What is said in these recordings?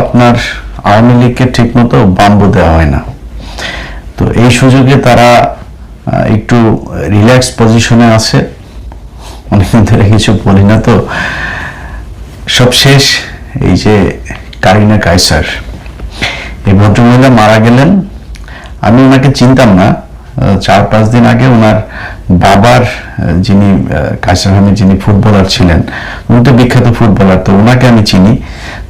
আপনার আওয়ামী লীগকে ঠিক মতো বাম্বু দেওয়া হয় না। তো এই সুযোগে তারা একটু রিল্যাক্স পজিশনে আছে, অনেকদিন ধরে কিছু বলি না। তো সব শেষ, এই যে কারিনা কায়সার, এই ভদ্রমহিলা মারা গেলেন। আমি ওনাকে চিনতাম না, 4-5 দিন আগে ওনার বাবার, যিনি কায়সার আহমেদ, যিনি ফুটবলার ছিলেন, উনি তো বিখ্যাত ফুটবলার, তো ওনাকে আমি চিনি।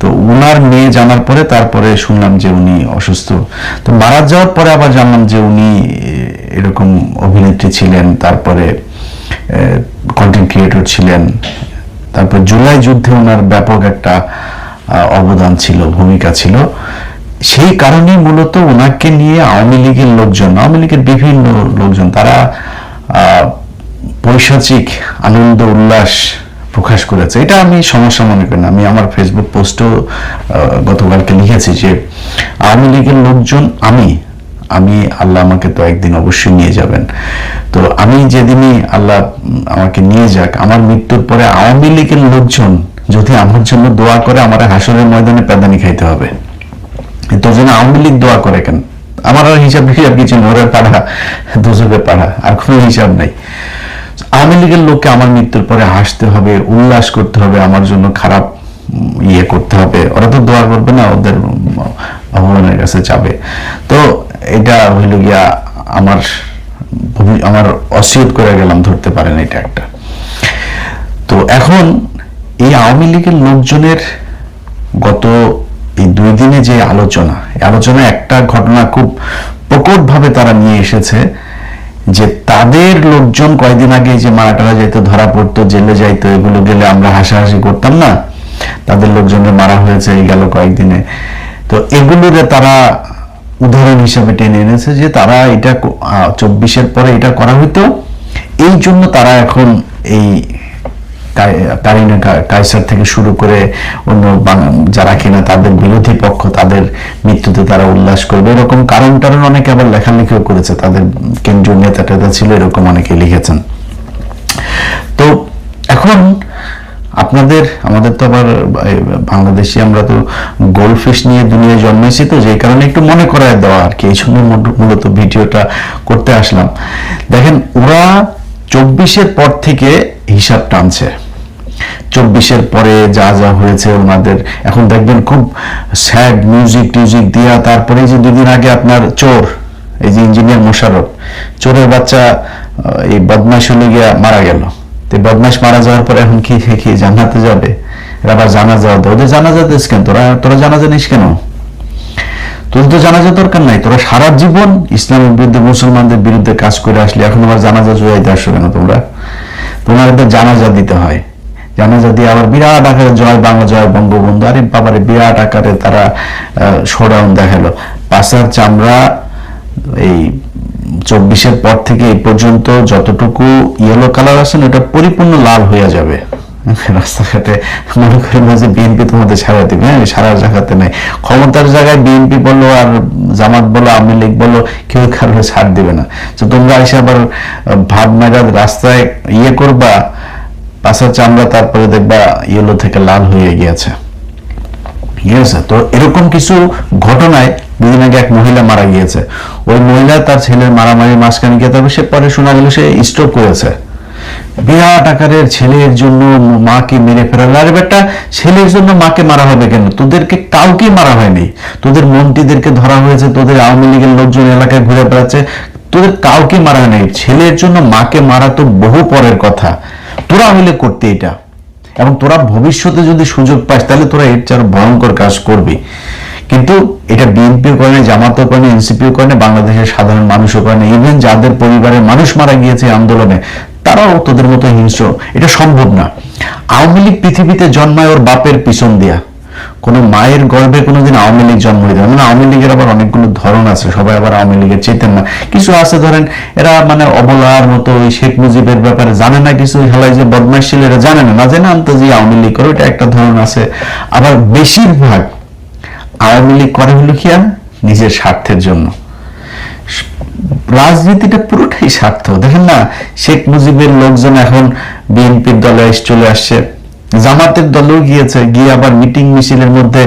তো ওনার মেয়ে জানার পরে তারপরে শুনলাম যে উনি অসুস্থ। তো মারা যাওয়ার পরে আবার জানলাম যে উনি এরকম অভিনেত্রী ছিলেন, তারপরে কন্টেন্ট ক্রিয়েটর ছিলেন, তারপর জুলাই যুদ্ধে ওনার ব্যাপক একটা অবদান ছিল, ভূমিকা ছিল। সেই কারণেই মূলত ওনাকে নিয়ে আওয়ামী লীগের লোকজন, আওয়ামী লীগের বিভিন্ন লোকজন, তারা পৈশাচিক আনন্দ উল্লাস প্রকাশ করেছে। এটা আমি সমস্যা মনে করি না। আমি আমার ফেসবুক পোস্টও গতকালকে লিখেছি যে আওয়ামী লীগের লোকজন, আমি আল্লাহ আমাকে তো একদিন অবশ্যই নিয়ে যাবেন। তো আমি যেদিনই আল্লাহ আমাকে নিয়ে যাক, আমার মৃত্যুর পরে আওয়ামী লীগের লোকজন যদি আমার জন্য দোয়া করে, আমার হাসরের ময়দানে প্যাদানি খাইতে হবে। তোর জন্য আওয়ামী লীগ দোয়া করে কেন? আমার আর হিসাব কিছু নরের পাড়া, দুজকের পাড়া, আর কোনো হিসাব নাই। আওয়ামী লীগের লোককে আমার মৃত্যুর পরে হাসতে হবে, উল্লাস করতে হবে, আমার জন্য খারাপ ইয়ে করতে হবে। ওরা তো দোয়া করবে না, ওদের ভগবানের কাছে যাবে। তো এটা হইল গিয়া আমার অসিয়ত করে গেলাম, ধরতে পারেন, এটা একটা। তো এখন এই আওয়ামী লীগের লোকজনের গত এই 2 দিনে যে আলোচনা একটা ঘটনা খুব প্রকট ভাবে তারা নিয়ে এসেছে, যে তাদের লোকজন কয়েকদিন আগে যে মারাটারা যেত, ধরা পড়তো, জেলে যাইতো, এগুলো গেলে আমরা হাসাহাসি করতাম না, তাদের লোকজনের মারা হয়েছে এই গেল কয়েকদিনে। তো এগুলোরে তারা উদাহরণ হিসাবে টেনে এনেছে যে তারা এটা 24-এর পরে এটা করা হইতো, এই জন্য তারা এখন এই কারিনা কায়সার থেকে শুরু করে অন্য যারা কিনা তাদের বিরোধী পক্ষ, তাদের মৃত্যুতে তারা উল্লাস করবে, এরকম কারণ অনেকে আবার লেখালেখিও করেছে। তাদের কেন্দ্রীয় নেতা টেতা ছিল, এরকম অনেকে লিখেছেন। তো এখন আমাদের তো আবার বাংলাদেশি, আমরা তো গোল্ডফিশ নিয়ে দুনিয়ায় জন্মেছি, তো যে কারণে একটু মনে করায় দেওয়া আর কি, এই জন্য মূলত ভিডিওটা করতে আসলাম। দেখেন, ওরা 24-এর পর থেকে হিসাব টানছে। 24-এর পরে যা যা হয়েছে ওনাদের, এখন দেখবেন খুব স্যাড মিউজিক টিউজিক দিয়া। তারপরে যে 2 দিন আগে আপনার চোর, এই যে ইঞ্জিনিয়ার মোশাররফ, চোরের বাচ্চা, এই বদমাশ হলে গিয়া মারা গেল। তো বদমাশ মারা যাওয়ার পরে এখন কি জান্নাতে যাবে? এরা আবার জানাজা দেয়। ওদের জানাজা দিস কেন? তোরা জানাজা নিস কেন? তোর তো জানাজা দরকার নাই। তোরা সারা জীবন ইসলামের বিরুদ্ধে, মুসলমানদের বিরুদ্ধে কাজ করে আসলে, এখন আবার জানাজা জুয়াইতে আসছো কেন? তোমাদের জানাজা দিতে হয়। জানাজা দিয়ে আবার বিরাট আকারে জয় বাংলা, জয় বঙ্গবন্ধু, আরে বাবারে, বিরাট আকারে তারা শোডাউন দেখালো। পাছার চামড়া এই 24-এর পর থেকে এই পর্যন্ত যতটুকু ইয়েলো কালার আছে না, এটা পরিপূর্ণ লাল হয়ে যাবে। রাস্তাঘাটে মনে করেন যে বিএনপি তোমাদের ছাড়া দিবে, সারা জায়গাতে নাই। ক্ষমতার জায়গায় বিএনপি বলো আর জামাত বলো, আওয়ামী লীগ বলো, কেউ কারো ছাড় দিবে না। তো তোমরা এসে আবার ভাব মেঘাদ রাস্তায় ইয়ে করবা, পাছার চামড়া, তারপরে দেখবা ইয়েলো থেকে লাল হয়ে গিয়েছে। ঠিক আছে? তো এরকম কিছু ঘটনায় 2 দিন আগে এক মহিলা মারা গিয়েছে। ওই মহিলা তার ছেলের মারামারি মাঝখানে গিয়ে, তারপর সে পরে শোনা গেল সে স্ট্রোক করেছে। বিরাট আকারের ছেলের জন্য মাকে মেরে ফেলার। আরে বেটা, ছেলের জন্য মাকে মারা হবে কেন? তোদেরকে কাউকে মারা হয়নি। তোদের মন্ত্রীদেরকে ধরা হয়েছে, তোদের আওয়ামী লীগের লোকজন এলাকায় ঘুরে বেড়াচ্ছে, তোদের কাউকে মারা হয়নি। ছেলের জন্য মাকে মারা তো বহু পরের কথা। তোরা হইলে করতে এটা, এবং তোরা ভবিষ্যতে যদি সুযোগ পাস তাহলে তোরা এর চেয়ে ভয়ঙ্কর কাজ করবি। কিন্তু এটা বিএনপিও করে না, জামাতও করে না, এনসিপিও করে না, বাংলাদেশের সাধারণ মানুষও করে না। ইভেন যাদের পরিবারের মানুষ মারা গিয়েছে আন্দোলনে, তারাও তোদের মতো হিংস্র। এটা সম্ভব না। আওয়ামী লীগ পৃথিবীতে জন্মায় ওর বাপের পিছন দিয়া। কোনো মায়ের গর্ভে কোনোদিন আওয়ামী লীগ জন্ম দিতে হবে না। আওয়ামী লীগের আবার অনেকগুলো ধরন আছে, সবাই আবার আওয়ামী লীগের চেতেন না। কিছু আছে, ধরেন এরা মানে অবলার মতো, ওই শেখ মুজিবের ব্যাপারে জানে না কিছু, হেলায় যে বদমাইশ ছিল এরা জানে না, জেনে আনতো যে আওয়ামী লীগ করে, এটা একটা ধরন আছে। আবার বেশিরভাগ আওয়ামী লীগ করে হলো কি, নিজের স্বার্থের জন্য। রাজনীতিটা পুরোটাই স্বার্থ। দেখেন না, শেখ মুজিবের লোকজন এখন বিএনপির দলে চলে আসছে, জামাতের দলেও গিয়েছে, গিয়ে আবার মিটিং মিছিলের মধ্যে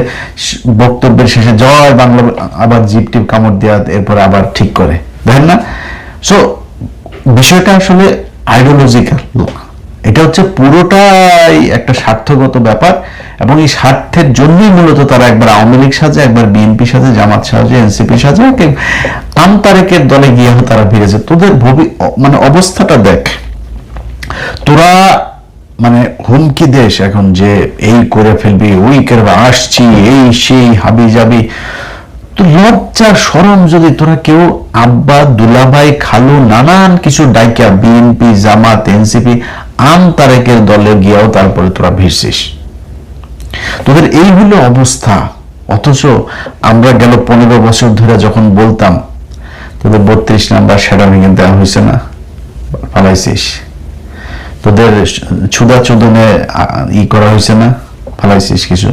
বক্তব্যের শেষে জয় বাংলা আবার জিপ টিপ কামড় দেওয়া, এরপর আবার ঠিক করে, দেখেন না? সো বিষয়টা আসলে আইডিওলজিক্যাল, এটা হচ্ছে পুরোটাই একটা স্বার্থগত ব্যাপার, এবং এই স্বার্থের জন্যই মূলত তারা একবার আওয়ামী লীগ সাজে, একবার বিএনপি সাজে, জামাত সাজে, এনসিপি সাজে, আমতারেকের দলে গিয়ে তারা ভিড়েছে। তোদের মানে অবস্থাটা দেখ, তোরা মানে হুমকি দেশ এখন যে এই করে ফেলবি, ওই করবে, আসছি, এই সেই হাবি যাবি। তো লজ্জা শরম যদি তোরা কেউ আব্বা, দুলাভাই, খালু, নানান কিছু ডাইকা বিএনপি, জামাত, এনসিপি, আমতারেকের দলে গিয়েও তারপরে তোরা ভিড়ছিস, তোদের এই হলো অবস্থা। অথচ আমরা গেল 15 বছর ধরে যখন বলতাম তোদের 32 নাম্বার সেটা ভেঙে দেওয়া হয়েছে না, পালাইছিস। তোদের ছুদা চোদনে করা হয়েছে না, ফালাইছিস কিছু।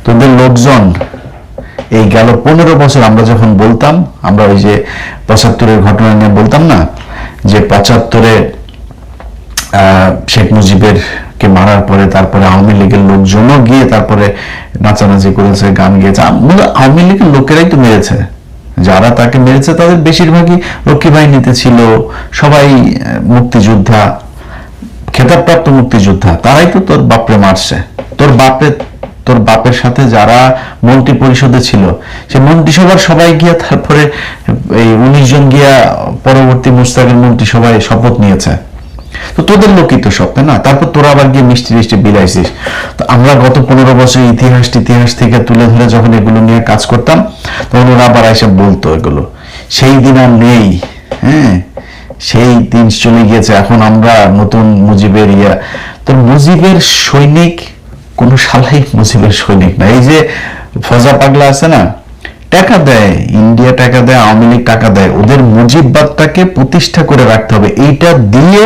তোদের লোকজন এই গেল 15 বছর আমরা যখন বলতাম, আমরা ওই যে 75-এর ঘটনা নিয়ে বলতাম না, যে 75-এ শেখ মুজিবের কে মারার পরে তারপরে আওয়ামী লীগের লোকজনও গিয়ে তারপরে নাচানাচি করেছে, গান গেয়েছে। আওয়ামী লীগের লোকেরাই তো মেরেছে, যারা তাকে মেরেছে তাদের বেশিরভাগই রক্ষী বাহিনীতে ছিল, সবাই মুক্তিযোদ্ধা, খেতাবপ্রাপ্ত মুক্তিযোদ্ধা, তারাই তো তোর বাপরে মারছে। তোর বাপের সাথে যারা মন্ত্রী পরিষদে ছিল, সে মন্ত্রিসভার সবাই গিয়া তারপরে এই 19 জন গিয়া পরবর্তী মুস্তাকের মন্ত্রিসভায় শপথ নিয়েছে। তো তোদের লোকই তো সব, তাই না? তারপর তোরা আবার গিয়ে মিষ্টি মিষ্টি বিলাইছিস। তো আমরা গত 15 বছর ইতিহাস থেকে তুলে ধরে যখন এগুলো নিয়ে কাজ করতাম, তখন ওরা আবার এসে বলতো এগুলো সেই দিন আর নেই। হ্যাঁ, সেই দিন চলে গিয়েছে, এখন আমরা নতুন মুজিবের তোর মুজিবের সৈনিক কোন শালাই মুজিবের সৈনিক না। এই যে ফজা পাগলা আছে না, টাকা দেয়, ইন্ডিয়া টাকা দেয়, আওয়ামী লীগ টাকা দেয়, ওদের মুজিববাদটাকে প্রতিষ্ঠা করে রাখতে হবে, এইটা দিয়ে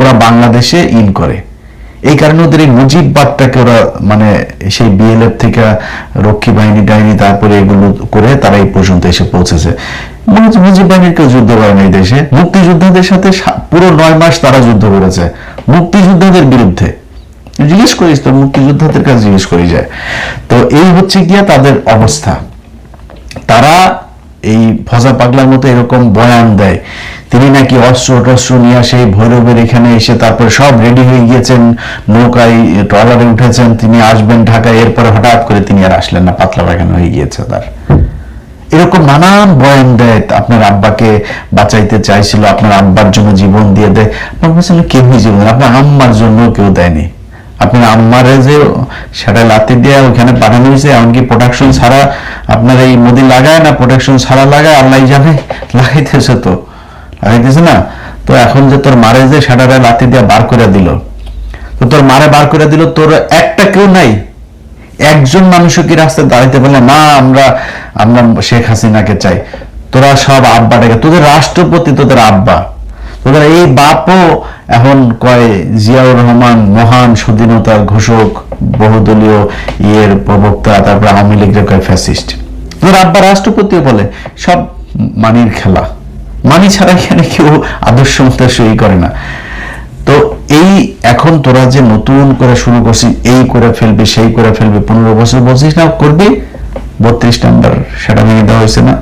ওরা বাংলাদেশে করে। এই কারণে ওদের এই মুজিববাদটাকে ওরা মানে সেই বিএলএফ থেকে রক্ষী বাহিনী টাহিনী তারপরে এগুলো করে তারা এই পর্যন্ত এসে পৌঁছেছে। মুজিব বাহিনীর কেউ যুদ্ধ করে না এই দেশে, মুক্তিযোদ্ধাদের সাথে পুরো 9 মাস তারা যুদ্ধ করেছে মুক্তিযোদ্ধাদের বিরুদ্ধে। জিজ্ঞেস করিস তো, মুক্তিযোদ্ধাদের কাছে জিজ্ঞেস করি যায়। তো এই হচ্ছে গিয়া তাদের অবস্থা। তারা এই ফজা পাগলার মতো এরকম বয়ান দেয়, তিনি নাকি অস্ত্র টস্ত্র নিয়ে আসে ভৈরবের এখানে এসে তারপরে সব রেডি হয়ে গিয়েছেন, নৌকায় ট্রলারে উঠেছেন, তিনি আসবেন ঢাকায়, এরপরে হঠাৎ করে তিনি আর আসলেন না, পাতলা পায়খানা হয়ে গিয়েছে তার। এরকম নানান বয়ান দেয়, আপনার আব্বাকে বাঁচাইতে চাইছিল, আপনার আব্বার জন্য জীবন দিয়ে দেয়। আপনার বলছেন কেউই জীবন, আপনার আম্মার জন্য কেউ দেয়নি। আপনার আম্মারে যে সেটা লাতি দিয়ে ওখানে পাঠানো হয়েছে, এমনকি প্রোটেকশন ছাড়া আপনার এই মোদি লাগায় না, প্রোটেকশন ছাড়া লাগায়, আল্লাহ জানে, লাগাইতেছে তো, লাগাইতেছে না। তো এখন যে তোর মারে যে সেটা লাতি দিয়ে বার করে দিল, তো তোর মারে বার করে দিল, তোর একটা কেউ নাই, একজন মানুষও কি রাস্তায় দাঁড়াইতে পারলো না আমরা শেখ হাসিনাকে চাই। তোরা সব আব্বাটাকে, তোদের রাষ্ট্রপতি তোদের আব্বা, তোদের এই বাপও এখন কয় জিয়াউর রহমান মহান স্বাধীনতার ঘোষক, বহুদলীয় প্রবক্তা, তারপরে আওয়ামী লীগের কয় ফ্যাসিস্ট। তোদের আব্বা রাষ্ট্রপতিও বলে। সব মানির খেলা, মানি ছাড়া এখানে কেউ আদর্শ মতো করে না। তো এই এখন তোরা যে নতুন করে শুরু করছিস, এই করে ফেলবি, সেই করে ফেলবি, 15 বছর বলছিস না করবি, 32 নাম্বার সেটা ভেঙে দেওয়া হয়েছে না।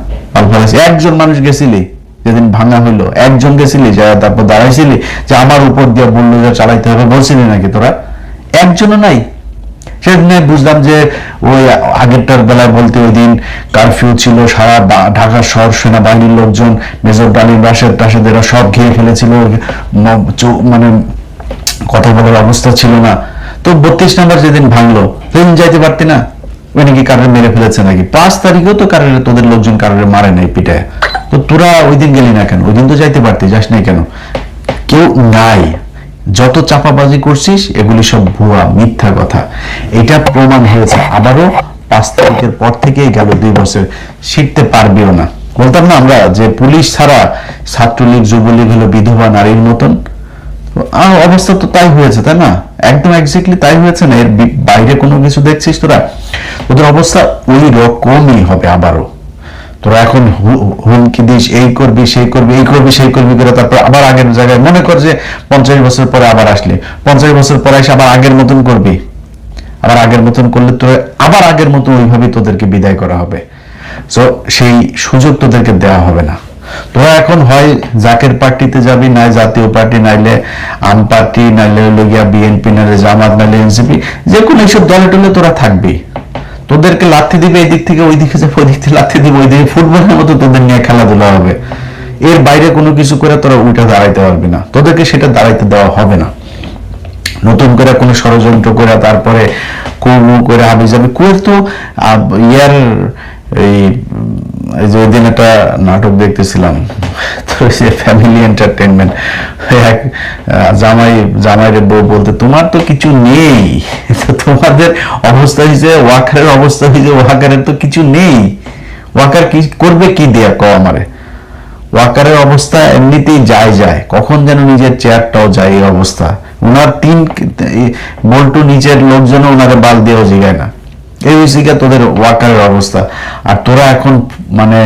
একজন মানুষ গেছিলি যেদিন ভাঙা হইলো, একজন গেছিলি যারা তারপর দাঁড়াইছিলি যে আমার উপর দিয়ে বললো যে চালাইতে হবে, বলছিলি নাকি তোরা? একজনও নাই। সেদিন বুঝলাম যে ওই আগেরটার বেলায় বলতে ওই দিন কারফিউ ছিল, সারা ঢাকা শহর সেনাবাহিনীর লোকজন, মেজর ডালিম রাশেদেরা সব ঘিরে ফেলেছিল, মানে কথা বলার অবস্থা ছিল না। তো 32 নাম্বার যেদিন ভাঙলো সেদিন যাইতে পারতি না? ওই নাকি কারোর মেরে ফেলেছে নাকি? 5 তারিখেও তো কারোর, তোদের লোকজন কারোর মারে নাই পিটায়। তো তোরা ওই দিন গেলি না কেন? ওই দিন তো যাইতে পারতি, যাস নাই কেন? কেউ নাই। যত চাপাবাজি করছিস এগুলি সব ভুয়া, মিথ্যা কথা। এটা প্রমাণ হয়েছে। আবারও 5 তারিখের পর থেকেই গেল 2 বছর, শিখতে পারবিও না। বলতাম না আমরা যে পুলিশ ছাড়া ছাত্রলীগ যুবলীগ হলো বিধবা নারীর মতন, অবস্থা তো তাই হয়েছে, তাই না? একদম এক্স্যাক্টলি তাই হয়েছে না, এর বাইরে কোনো কিছু দেখছিস তোরা? ওদের অবস্থা ওই রকমই হবে আবারও। তোরা এখন হুমকি দিস, এই করবি সেই করবি, এই করবি সেই করবি করে তারপর আবার আগের জায়গায় মনে কর যে 50 বছর পরে আবার আসলে 50 বছর পরে এসে আবার আগের মতন করবি, আবার আগের মতন করলে তোরা আবার আগের মতন ওইভাবে তোদেরকে বিদায় করা হবে। সো সেই সুযোগ তোদেরকে দেওয়া হবে না। তোরা এখন হয় জাকের পার্টিতে যাবি, নাই জাতীয় পার্টি, নাইলে আম পার্টি, নাইলে গিয়া বিএনপি, নাইলে জামাত, নাইলে এনসিপি, যে কোনো এইসব দলে টলে তোরা থাকবি। তোদেরকে লাথি দিবে এই দিক থেকে ওই দিকে যাবে, ওই দিক থেকে লাথি দিবে ওই দিকে, ফুটবলের মতো তোদের নিয়ে খেলাধুলা হবে। এর বাইরে কোনো কিছু করে তোরা উল্টা দাঁড়াইতে পারবি না, তোদেরকে সেটা দাঁড়াইতে দেওয়া হবে না। নতুন করে কোনো ষড়যন্ত্র করে তারপরে কুমু করে হাবি যাবে। কুয়ের তো ইয়ার এই যে ওই দিন একটা নাটক দেখতেছিলাম, তো ফ্যামিলি এন্টারটেনমেন্ট, জামাইরে বউ বলতে তোমার তো কিছু নেই, তোমাদের অবস্থা হয়েছে ওয়াকারের অবস্থা হয়েছে, ওয়াকারের তো কিছু নেই, ওয়াকার কি করবে কি দিয়া ক আমারে। ওয়াকারের অবস্থা এমনিতেই যায়, কখন যেন নিজের চেয়ারটাও যায় এই অবস্থা। উনার বল্টু নিচের লোকজন ওনারে বাল দিয়েও জিগায় না, এই হয়েছে তোদের ওয়াকারের অবস্থা। আর তোরা এখন মানে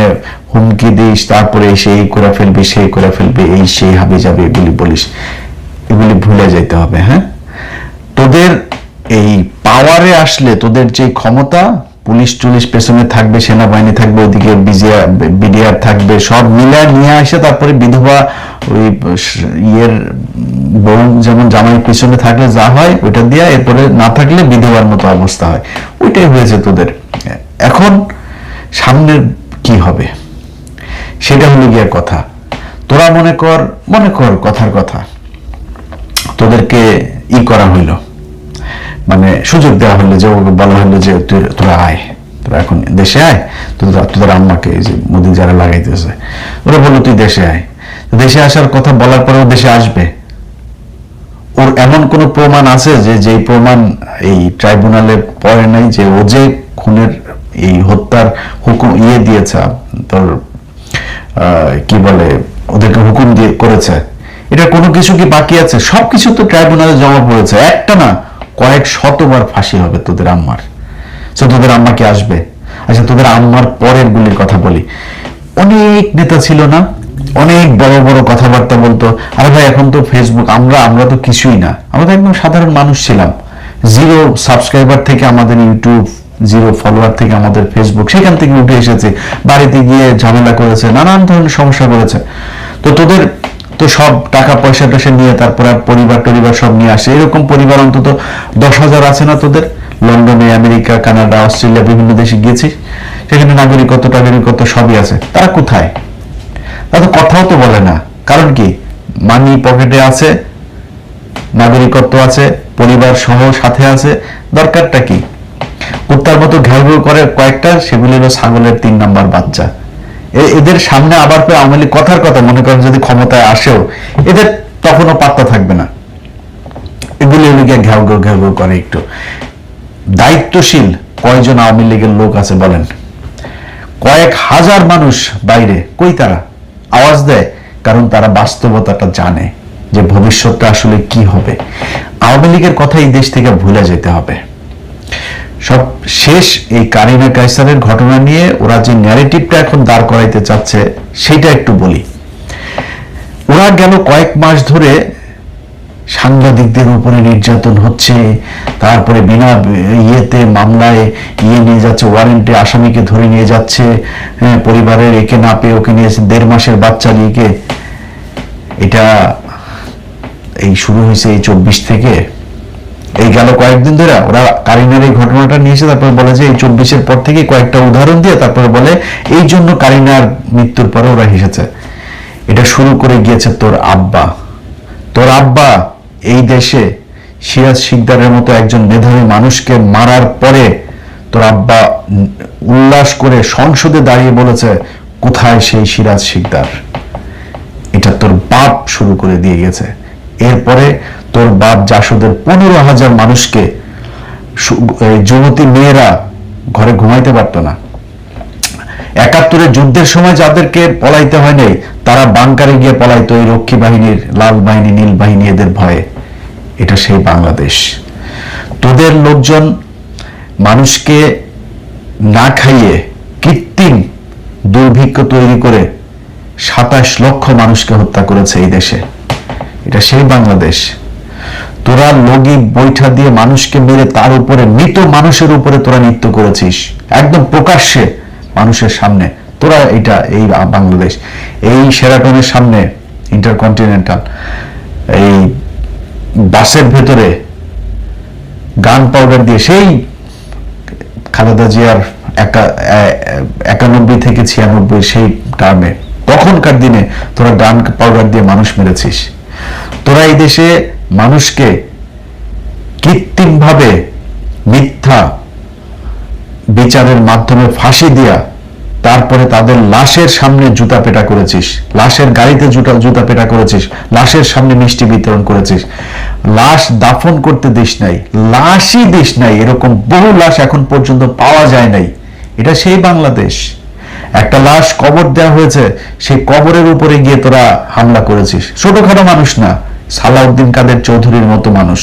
হুমকি দিস, তারপরে সেই করে ফেলবি, সেই করে ফেলবি, এই সেই হাবি যাবে, এগুলি বলিস, এগুলি ভুলে যেতে হবে। হ্যাঁ, তোদের এই পাওয়ারে আসলে তোদের যে ক্ষমতা, পুলিশ টুলিশ পেছনে থাকবে, সেনাবাহিনী থাকবে, ওইদিকে বিডিআর থাকবে, সব মিলে নিয়ে আসে তারপরে বিধবা ওই ইয়ের বউ যেমন জামাই পিছনে থাকলে যা হয় ওইটা দিয়ে, এরপরে না থাকলে বিধবার মতো অবস্থা হয়, ওইটাই হয়েছে তোদের। এখন সামনের কি হবে সেটা হলো গিয়ে কথা। তোরা মনে কর কথার কথা, তোদেরকে করা হইলো, মানে সুযোগ দেওয়া হলো, যে বলা হলো যে তোরা আয়, তোরা এখন দেশে আয়, তোদের আম্মাকে এই যে মোদি যারা লাগাইতেছে ওরা বললো তুই দেশে আয়। দেশে আসার কথা বলার পরেও দেশে আসবে? ওর এমন কোন প্রমাণ আছে যে প্রমাণ এই ট্রাইব্যুনালে পড়ে নাই, যে ও যে খুনের এই হত্যার হুকুম দিয়েছে, তোর কি বলে ওদেরকে হুকুম দিয়ে করেছে, এটা কোনো কিছু কি বাকি আছে? সবকিছু তো ট্রাইব্যুনালে জমা পড়েছে, একটা না কয়েক শতবার ফাঁসি হবে তোদের আম্মার। তোদের আম্মা কি আসবে? আচ্ছা, তোদের আম্মার পরের গুলির কথা বলি। অনেক নেতা ছিল না, অনেক বড় বড় কথাবার্তা বলতো। আরে ভাই, এখন তো ফেসবুক, আমরা তো কিছুই না, আমরা তো একদম সাধারণ মানুষ ছিলাম। 0 সাবস্ক্রাইবার থেকে আমাদের ইউটিউব, 0 ফলোয়ার থেকে আমাদের ফেসবুক, সেখান থেকে উঠে এসেছে, বাড়িতে গিয়ে ঝামেলা করেছে, নানান ধরনের সমস্যা করেছে। তো তোদের তো সব টাকা পয়সা টয়সা নিয়ে তারপরে পরিবার সব নিয়ে আসে। এরকম পরিবার অন্তত 10,000 আছে না তোদের? লন্ডনে, আমেরিকা, কানাডা, অস্ট্রেলিয়া, বিভিন্ন দেশে গিয়েছিস, সেখানে নাগরিকত্ব সবই আছে। তারা কোথায়? তারা তো কথাও তো বলে না। কারণ কি? মানি পকেটে আছে, নাগরিকত্ব আছে, পরিবার সহ সাথে আছে, দরকারটা কি? কুত্তার মতো ঘেউ ঘেউ করে কয়েকটা, সেগুলি হলো ছাগলের 3 নাম্বার বাচ্চা। এদের সামনে আবার আওয়ামী লীগ কথার কথা, মনে করেন যদি ক্ষমতায় আসেও, এদের তখনও পাত্তা থাকবে না। এগুলি ঘেউ ঘেউ করে। একটু দায়িত্বশীল কয়জন আওয়ামী লীগের লোক আছে বলেন? কয়েক হাজার মানুষ বাইরে, কই তারা আওয়াজ দেয়? কারণ তারা বাস্তবতাটা জানে যে ভবিষ্যৎটা আসলে কি হবে। আওয়ামী লীগের কথা এই দেশ থেকে ভুলে যেতে হবে। সব শেষ এই কারিনা কায়সারের ঘটনা নিয়ে ওরা যে ন্যারেটিভটা এখন দাঁড় করাইতে চাচ্ছে সেটা একটু বলি। ওরা গেল কয়েক মাস ধরে সাংবাদিকদের উপরে নির্যাতন হচ্ছে, তারপরে বিনা মামলায় নিয়ে যাচ্ছে, ওয়ারেন্টে আসামিকে ধরে নিয়ে যাচ্ছে, পরিবারের একে না পেয়ে ওকে নিয়েছে, 1.5 মাসের বাচ্চা নিয়ে। এটা এই শুরু হয়েছে এই 24 থেকে, এই গেল কয়েকদিন ধরে ওরা কারিনার এই ঘটনাটা নিয়েছে, তারপরে বলে যে এই 24-এর পর থেকে কয়েকটা উদাহরণ দিয়ে তারপরে বলে এই জন্য কারিনার মৃত্যুর পরে ওরা হেসেছে। এটা শুরু করে গিয়েছে তোর আব্বা এই দেশে সিরাজ শিকদারের মতো একজন মেধাবী মানুষকে মারার পরে তোর আব্বা উল্লাস করে সংসদে দাঁড়িয়ে বলেছে, কোথায় সেই সিরাজ শিকদার? এটা তোর বাপ শুরু করে দিয়ে গেছে। এরপরে তোর বাপ জাসদের 15,000 মানুষকে, যুবতী মেয়েরা ঘরে ঘুমাইতে পারতো না। 71-এর যুদ্ধের সময় যাদেরকে পলাইতে হয় নাই, তারা বাংকারে গিয়ে পলাইতো এই রক্ষী বাহিনীর, লাল বাহিনী, নীল বাহিনী, এদের ভয়ে। এটা সেই বাংলাদেশ। তোদের লোকজন মানুষকে না খাইয়ে কৃত্রিম দুর্ভিক্ষ তৈরি করে 27 লক্ষ মানুষকে হত্যা করেছে এই দেশে। এটা সেই বাংলাদেশ। তোরা লগি বৈঠা দিয়ে মানুষকে মেরে তার উপরে, মৃত মানুষের উপরে তোরা নৃত্য করেছিস একদম প্রকাশ্যে মানুষের সামনে। তোরা এটা এই বাংলাদেশ। এই শেরাটনের সামনে ইন্টারকন্টিনেন্টাল এই বাসের ভেতরে গান পাউডার দিয়ে, সেই খালেদা জিয়ার 91 থেকে 96 সেই টার্মে, তখনকার দিনে তোরা গান পাউডার দিয়ে মানুষ মেরেছিস। তোরা এই দেশে মানুষকে কৃত্রিমভাবে মিথ্যা বিচারের মাধ্যমে ফাঁসি দিয়া তারপরে তাদের লাশের সামনে জুতা পেটা করেছিস, লাশের গাড়িতে জুতা পেটা করেছিস, লাশের সামনে মিষ্টি বিতরণ করেছিস, লাশ দাফন করতে দিস নাই, লাশই দিস নাই। এরকম বহু লাশ এখন পর্যন্ত পাওয়া যায় নাই। এটা সেই বাংলাদেশ। একটা লাশ কবর দেওয়া হয়েছে, সেই কবরের উপরে গিয়ে তোরা হামলা করেছিস। ছোটখাটো মানুষ না, সালাউদ্দিন কাদের চৌধুরীর মতো মানুষ।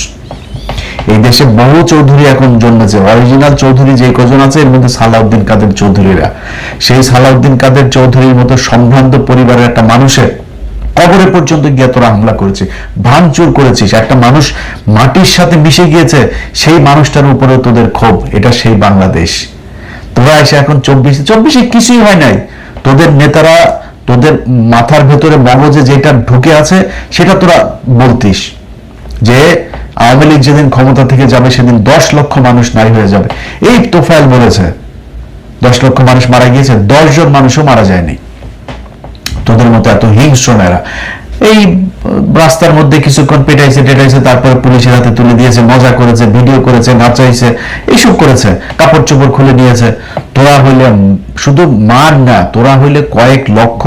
এই দেশে বহু চৌধুরী এখন জন্মেছে। অরিজিনাল চৌধুরী যে কজন আছে এর মধ্যে সালাউদ্দিন কাদের চৌধুরীরা। সেই সালাউদ্দিন কাদের চৌধুরীর মতো সম্ভ্রান্ত পরিবারের একটা মানুষের কবরে পর্যন্ত গিয়ে তোরা হামলা করেছিস, ভাঙচুর করেছিস। একটা মানুষ মাটির সাথে মিশে গিয়েছে, সেই মানুষটার উপরে তোদের ক্ষোভ। এটা সেই বাংলাদেশ। তোরা এসে এখন 24-এ কিছুই হয় নাই। তোদের নেতারা, তোদের মাথার ভেতরে মগজে যেটা ঢুকে আছে সেটা তোরা বলতিস যে আওয়ামী লীগ যেদিন ক্ষমতা থেকে যাবে সেদিন 10 লক্ষ মানুষ নারী হয়ে যাবে। এই তোফায়েল বলেছে 10 লক্ষ মানুষ মারা গিয়েছে, 10 জন মানুষও মারা যায়নি। তোদের মতো এত হিংস্র নেরা এই রাস্তার মধ্যে কিছুক্ষণ পেটাইছে টেটাইছে, তারপরে পুলিশের হাতে তুলে দিয়েছে, মজা করেছে, ভিডিও করেছে, নাচাইছে, এইসব করেছে, কাপড় চোপড় খুলে নিয়েছে। তোরা হইলে শুধু মার না, তোরা হইলে কয়েক লক্ষ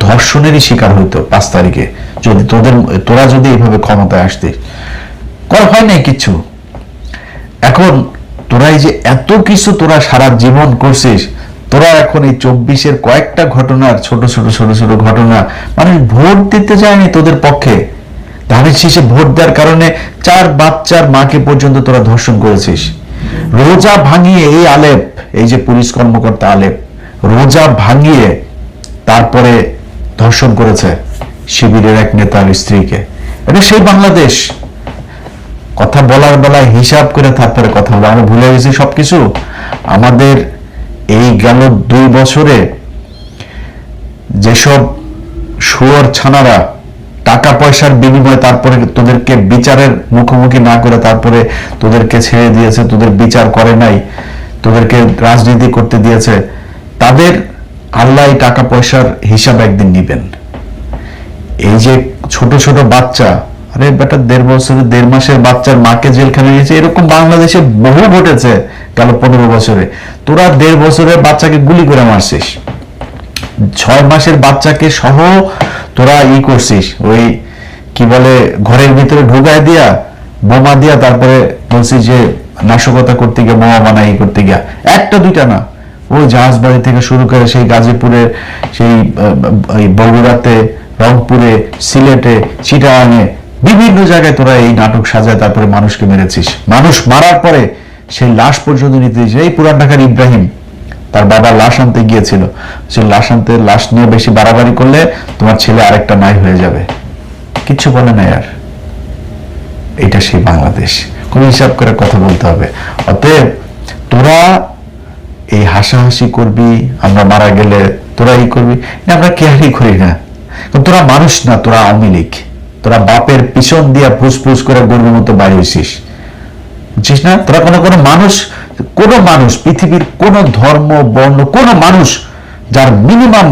ধর্ষণেরই শিকার হইতো 5 তারিখে যদি তোরা যদি এইভাবে ক্ষমতায় আসতিস। হয় নাই কিচ্ছু। এখন তোরা এই যে এত কিছু তোরা সারা জীবন করছিস, তোরা এখন এই 24-এর কয়েকটা ঘটনার ছোট ছোট ঘটনা, মানুষ ভোট দিতে যায়নি তোদের পক্ষে। ধানের শীষে ভোট দেওয়ার কারণে 4 বাচ্চার মাকে পর্যন্ত তোরা ধর্ষণ করেছিস। রোজা ভাঙিয়ে এই আলেপ, এই যে পুলিশ কর্মকর্তা আলেপ, রোজা ভাঙিয়ে তারপরে ধর্ষণ করেছে শিবিরের এক নেতার স্ত্রীকে। এটা সেই বাংলাদেশ। কথা বলার বেলায় হিসাব করে তারপরে কথা বলে। আমরা ভুলে গেছি সবকিছু। আমাদের এই গেল 2 বছরে যেসব শুয়োর ছানারা টাকা পয়সার বিনিময়ে তারপরে তোদেরকে বিচারের মুখোমুখি না করে তারপরে তোদেরকে ছেড়ে দিয়েছে, তোদের বিচার করে নাই, তোদেরকে রাজনীতি করতে দিয়েছে, তাদের আল্লাহ টাকা পয়সার হিসাব একদিন নিবেন। এই যে ছোট ছোট বাচ্চা, আরে বেটা 1.5 বছরের 1.5 মাসের বাচ্চার মাকে জেলখানে নিয়েছে, এরকম বাংলাদেশে বহু ঘটেছে গেল 15 বছরে। তোরা 1.5 বছরের বাচ্চাকে গুলি করে মারছিস, 6 মাসের বাচ্চাকে সহ তোরা করছিস, ওই কি বলে ঘরের ভিতরে ঢুকায় দিয়া বোমা দিয়া তারপরে বলছিস যে নাশকতা করতে গিয়ে বোমা বানাই করতে গিয়া। একটা দুইটা না, ওই জাহাজবাড়ি থেকে শুরু করে সেই গাজীপুরের, সেই বগুড়াতে, রংপুরে, সিলেটে, চিটাগাঙে, বিভিন্ন জায়গায় তোরা এই নাটক সাজায় তারপরে মানুষকে মেরেছিস। মানুষ মারার পরে সেই লাশ পর্যন্ত নিতে দিয়েছিস। এই পুরান ঢাকার ইব্রাহিম তার বাবা লাশ আনতে গিয়েছিল, সে লাশ নিয়ে বেশি বাড়াবাড়ি করলে তোমার ছেলে আরেকটা নাই হয়ে যাবে, কিচ্ছু বলে না। আর এটা সেই বাংলাদেশ। কোন হিসাব করে কথা বলতে হবে। অতএব তোরা এই হাসাহাসি করবি, আমরা মারা গেলে তোরা করবি, আমরা কেয়ারই করি না। তোরা মানুষ না, তোরা আওয়ামী লীগ। তোরা বাপের পিছন দিয়া ফুসফুস করে গরুর মতো বাইরে হইছিস, বুঝছিস না? তোরা কোনো মানুষ পৃথিবীর কোন ধর্ম বর্ণ, কোন মানুষ যার মিনিমাম